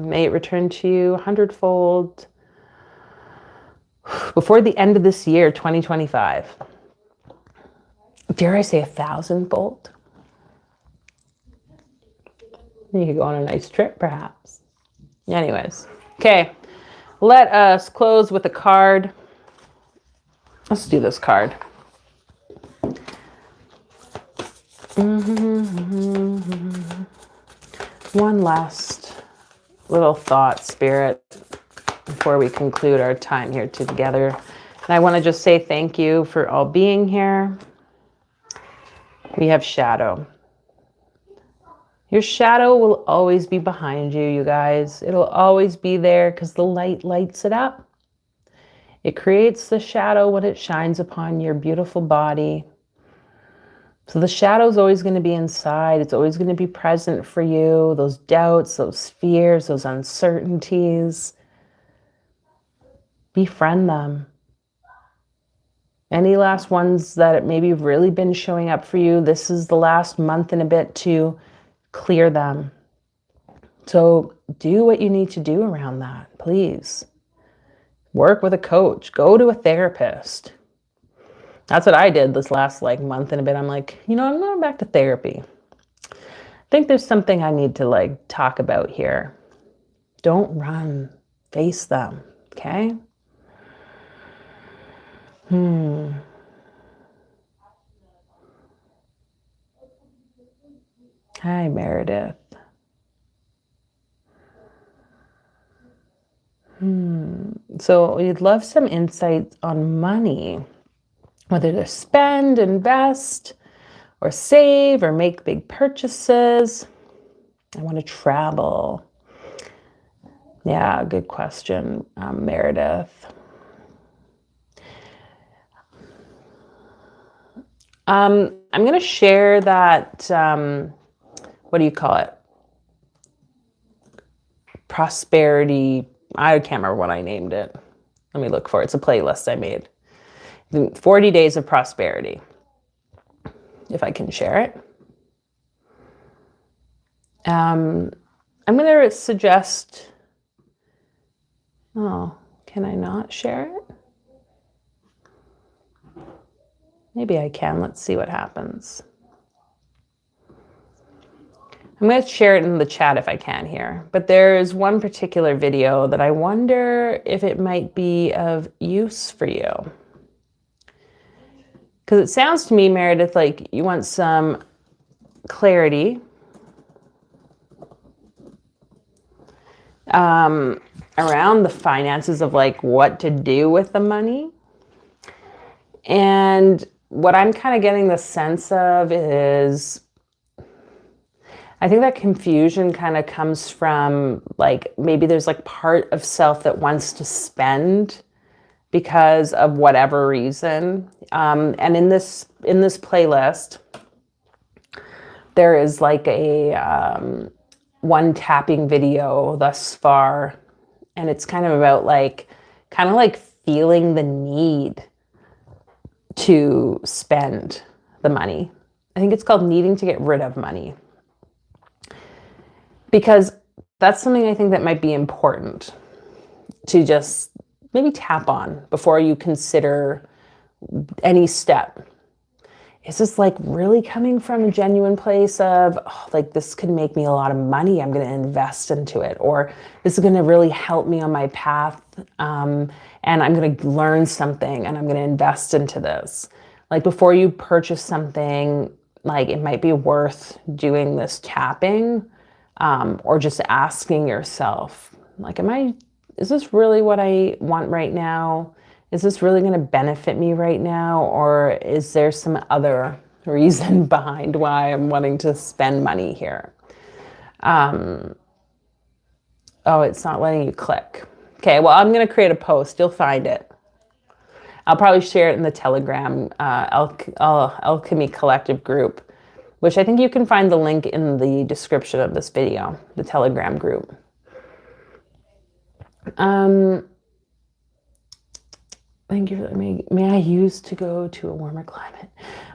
May it return to you 100-fold before the end of this year, 2025. Dare I say 1,000-fold? You could go on a nice trip, perhaps. Anyways, okay. Let us close with a card. Let's do this card. One last little thought, Spirit, before we conclude our time here together. And I want to just say thank you for all being here. We have shadow. Your shadow will always be behind you, you guys. It'll always be there because the light lights it up. It creates the shadow when it shines upon your beautiful body. So the shadow is always going to be inside. It's always going to be present for you. Those doubts, those fears, those uncertainties. Befriend them. Any last ones that maybe have really been showing up for you, this is the last month and a bit to clear them. So do what you need to do around that, please. Work with a coach. Go to a therapist. That's what I did this last month and a bit. I'm like, I'm going back to therapy. I think there's something I need to talk about here. Don't run. Face them. Okay? Hi, Meredith. So we'd love some insights on money, whether to spend, invest, or save, or make big purchases. I want to travel. Yeah, good question, Meredith. I'm going to share that, what do you call it? Prosperity. I can't remember what I named it. Let me look for it. It's a playlist I made. 40 Days of Prosperity. If I can share it. I'm going to suggest, can I not share it? Maybe I can. Let's see what happens. I'm going to share it in the chat if I can here. But there's one particular video that I wonder if it might be of use for you. Because it sounds to me, Meredith, like you want some clarity around the finances of like what to do with the money. And what I'm kind of getting the sense of is, I think that confusion kind of comes from like, maybe there's like part of self that wants to spend because of whatever reason. And in this playlist, there is like a one tapping video thus far. And it's kind of about like, feeling the need to spend the money. I think it's called needing to get rid of money. Because that's something I think that might be important to just maybe tap on before you consider any step. Is this like really coming from a genuine place of, oh, like this could make me a lot of money, I'm going to invest into it, or this is going to really help me on my path, and I'm going to learn something and I'm going to invest into this. Like before you purchase something, like it might be worth doing this tapping, or just asking yourself, like, is this really what I want right now? Is this really going to benefit me right now? Or is there some other reason behind why I'm wanting to spend money here? Oh, it's not letting you click. Okay, well, I'm going to create a post. You'll find it. I'll probably share it in the Telegram Alchemy Collective group, which I think you can find the link in the description of this video, the Telegram group. Thank you. May I use to go to a warmer climate?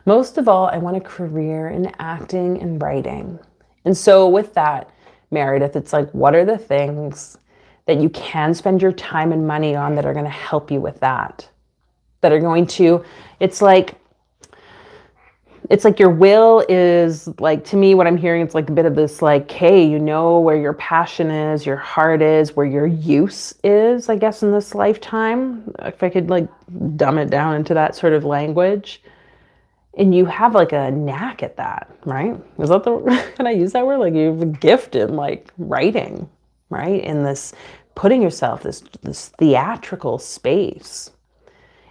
Most of all, I want a career in acting and writing. And so with that, Meredith, it's like, what are the things that you can spend your time and money on that are going to help you with that? That are going to, it's like your will is like, to me, what I'm hearing, it's like a bit of this like, hey, you know where your passion is, your heart is, where your use is, I guess, in this lifetime, if I could like dumb it down into that sort of language. And you have like a knack at that, right? Is that can I use that word? Like you have a gift in like writing, right? In this, putting yourself this theatrical space.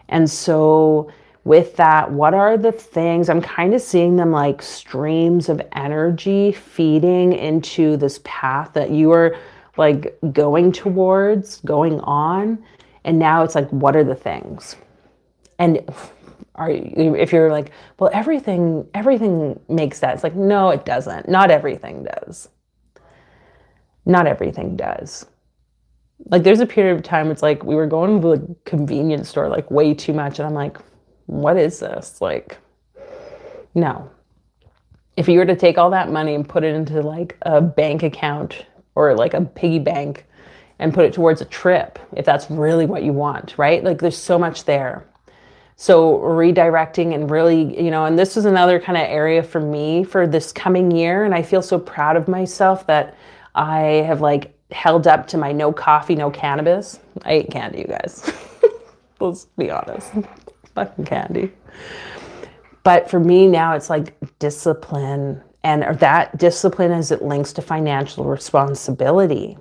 And so with that, what are the things, I'm kind of seeing them like streams of energy feeding into this path that you are like going towards, going on. And now it's like, what are the things? And if you're like, well, everything makes sense. Like, no, it doesn't. Not everything does. Not everything does. Like there's a period of time, it's like we were going to the convenience store like way too much. And I'm like, what is this? Like, no. If you were to take all that money and put it into like a bank account or like a piggy bank and put it towards a trip, if that's really what you want, right? Like there's so much there. So redirecting and really, you know, and this is another kind of area for me for this coming year. And I feel so proud of myself that I have like held up to my no coffee, no cannabis. I ate candy, you guys. Let's be honest. Fucking candy. But for me now, it's like discipline, and that discipline as it links to financial responsibility.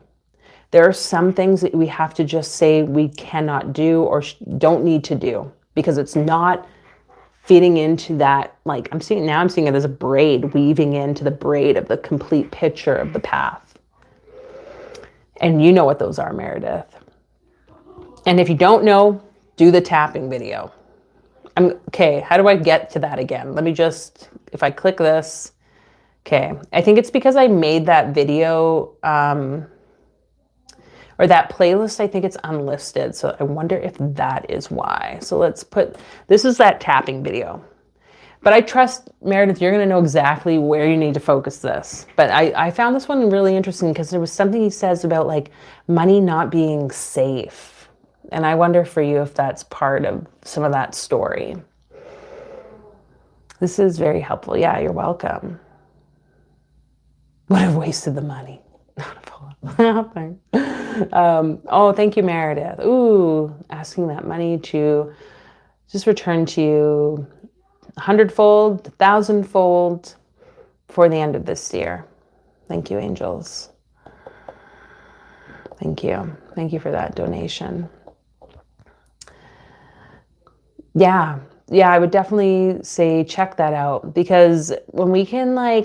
There are some things that we have to just say we cannot do or don't need to do because it's not fitting into that. Like I'm seeing it as a braid weaving into the braid of the complete picture of the path. And you know what those are, Meredith. And if you don't know, do the tapping video. Okay, how do I get to that again? Let me just, if I click this, okay. I think it's because I made that video, or that playlist, I think it's unlisted. So I wonder if that is why. So let's put, this is that tapping video. But I trust, Meredith, you're going to know exactly where you need to focus this. But I found this one really interesting because there was something he says about like money not being safe. And I wonder for you if that's part of some of that story. This is very helpful. Yeah, you're welcome. Would have wasted the money. Nothing. Oh, thank you, Meredith. Ooh, asking that money to just return to you 100-fold, 1,000-fold. for the end of this year. Thank you, angels. Thank you. Thank you for that donation. Yeah. Yeah, I would definitely say check that out, because when we can oh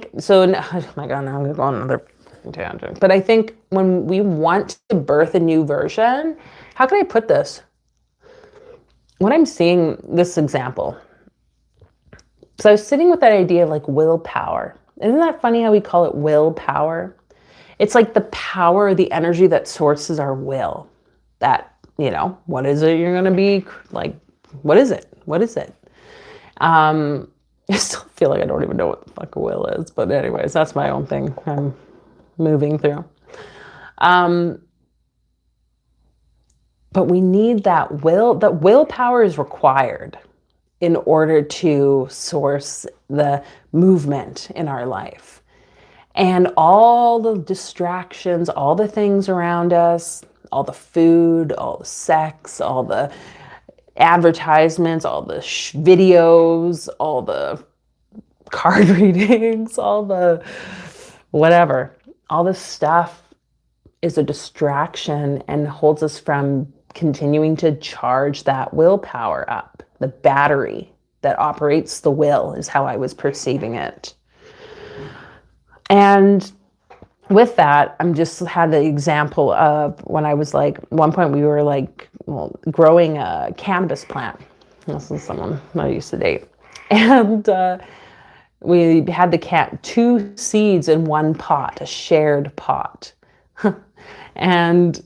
my God, now I'm going to go on another tangent. But I think when we want to birth a new version, how can I put this? When I'm seeing this example, so I was sitting with that idea of like willpower. Isn't that funny how we call it willpower? It's like the power, the energy that sources our will. That, what is it you're going to be like? What is it? What is it? I still feel like I don't even know what the fuck a will is. But anyways, that's my own thing I'm moving through. But we need that will. That willpower is required in order to source the movement in our life. And all the distractions, all the things around us, all the food, all the sex, all the advertisements, all the videos, all the card readings, all the whatever, all this stuff is a distraction and holds us from continuing to charge that willpower up. The battery that operates the will is how I was perceiving it. And with that, I'm just had the example of when I was like, at one point we were like, growing a cannabis plant. This is someone I used to date. And we had two seeds in one pot, a shared pot. And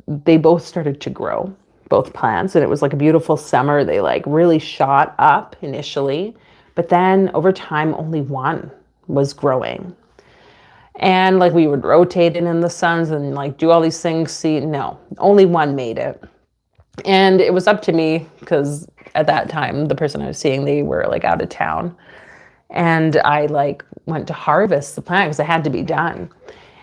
they both started to grow, both plants. And it was like a beautiful summer. They like really shot up initially, but then over time, only one was growing. And like we would rotate it in the suns and like do all these things. No, only one made it. And it was up to me, because at that time, the person I was seeing, they were like out of town. And I like went to harvest the plant because it had to be done.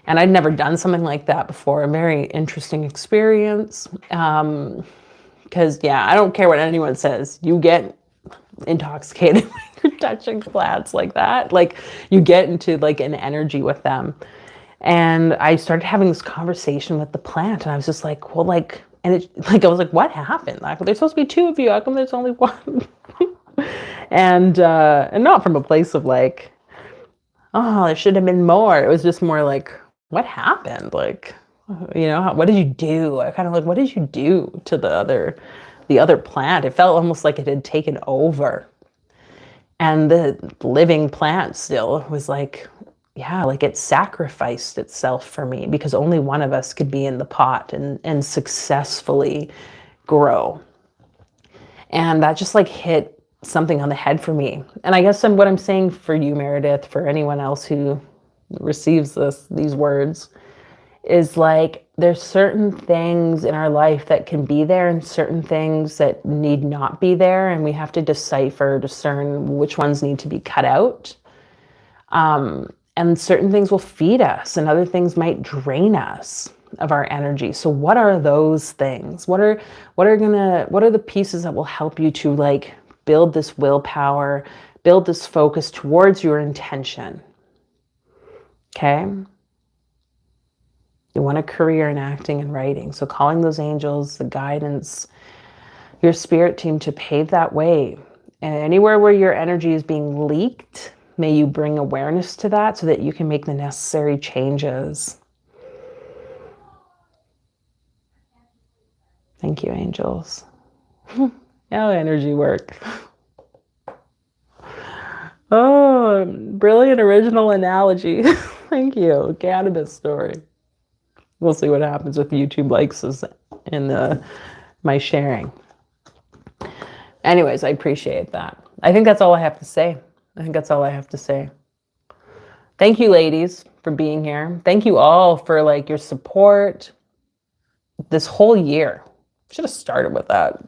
And I'd never done something like that before. A very interesting experience. Because I don't care what anyone says. You get intoxicated when you're touching plants like that. Like you get into like an energy with them. And I started having this conversation with the plant, and I was just like, well, like, and it like I was like, what happened? Like, there's supposed to be two of you. How come there's only one? And not from a place of like, oh, there should have been more. It was just more like, what happened? Like, what did you do? I kind of like, what did you do to the other plant? It felt almost like it had taken over. And the living plant still was like, like it sacrificed itself for me, because only one of us could be in the pot and successfully grow. And that just like hit something on the head for me. And I guess what I'm saying for you, Meredith, for anyone else who receives these words, is like there's certain things in our life that can be there and certain things that need not be there, and we have to discern which ones need to be cut out. And certain things will feed us and other things might drain us of our energy. So what are those things? What are the pieces that will help you to like build this willpower, build this focus towards your intention? Okay. You want a career in acting and writing. So calling those angels, the guidance, your spirit team to pave that way. And anywhere where your energy is being leaked, may you bring awareness to that so that you can make the necessary changes. Thank you, angels. How energy work. Oh, brilliant original analogy. Thank you. Cannabis story. We'll see what happens with YouTube likes in my sharing. Anyways, I appreciate that. I think that's all I have to say. Thank you, ladies, for being here. Thank you all for like your support this whole year. Should have started with that.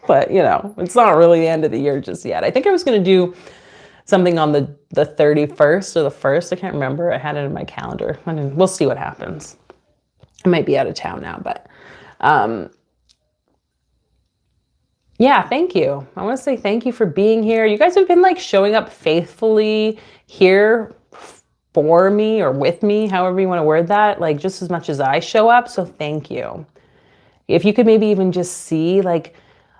But, it's not really the end of the year just yet. I think I was going to do something on the 31st or the 1st. I can't remember. I had it in my calendar. We'll see what happens. I might be out of town now, but Yeah, thank you. I want to say thank you for being here. You guys have been like showing up faithfully here for me or with me, however you want to word that, like just as much as I show up. So thank you. If you could maybe even just see like,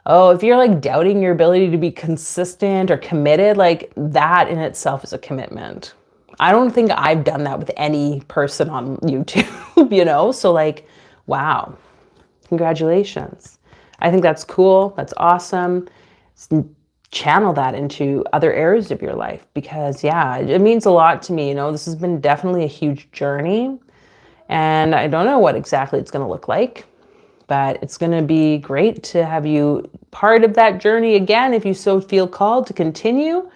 oh, if you're like doubting your ability to be consistent or committed, like that in itself is a commitment. I don't think I've done that with any person on YouTube, you know? So like, wow, congratulations. I think that's cool. That's awesome. Channel that into other areas of your life because yeah, it means a lot to me. You know, this has been definitely a huge journey and I don't know what exactly it's going to look like, but it's going to be great to have you part of that journey again if you so feel called to continue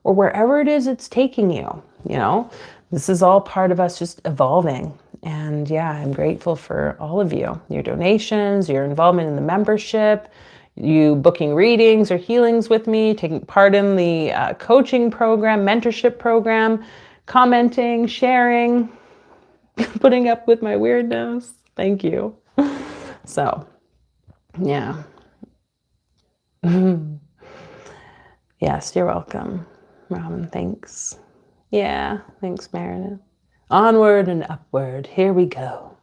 or wherever it is it's taking you. You know, this is all part of us just evolving. And yeah, I'm grateful for all of you, your donations, your involvement in the membership, you booking readings or healings with me, taking part in the coaching program, mentorship program, commenting, sharing, putting up with my weirdness. Thank you. So, yeah. Yes, you're welcome. Robin, thanks. Yeah, thanks, Meredith. Onward and upward. Here we go.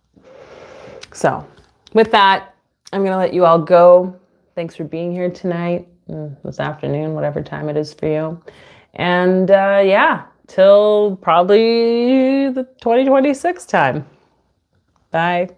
So, with that, I'm going to let you all go. Thanks for being here tonight, this afternoon, whatever time it is for you. And yeah, till probably the 2026 time. Bye.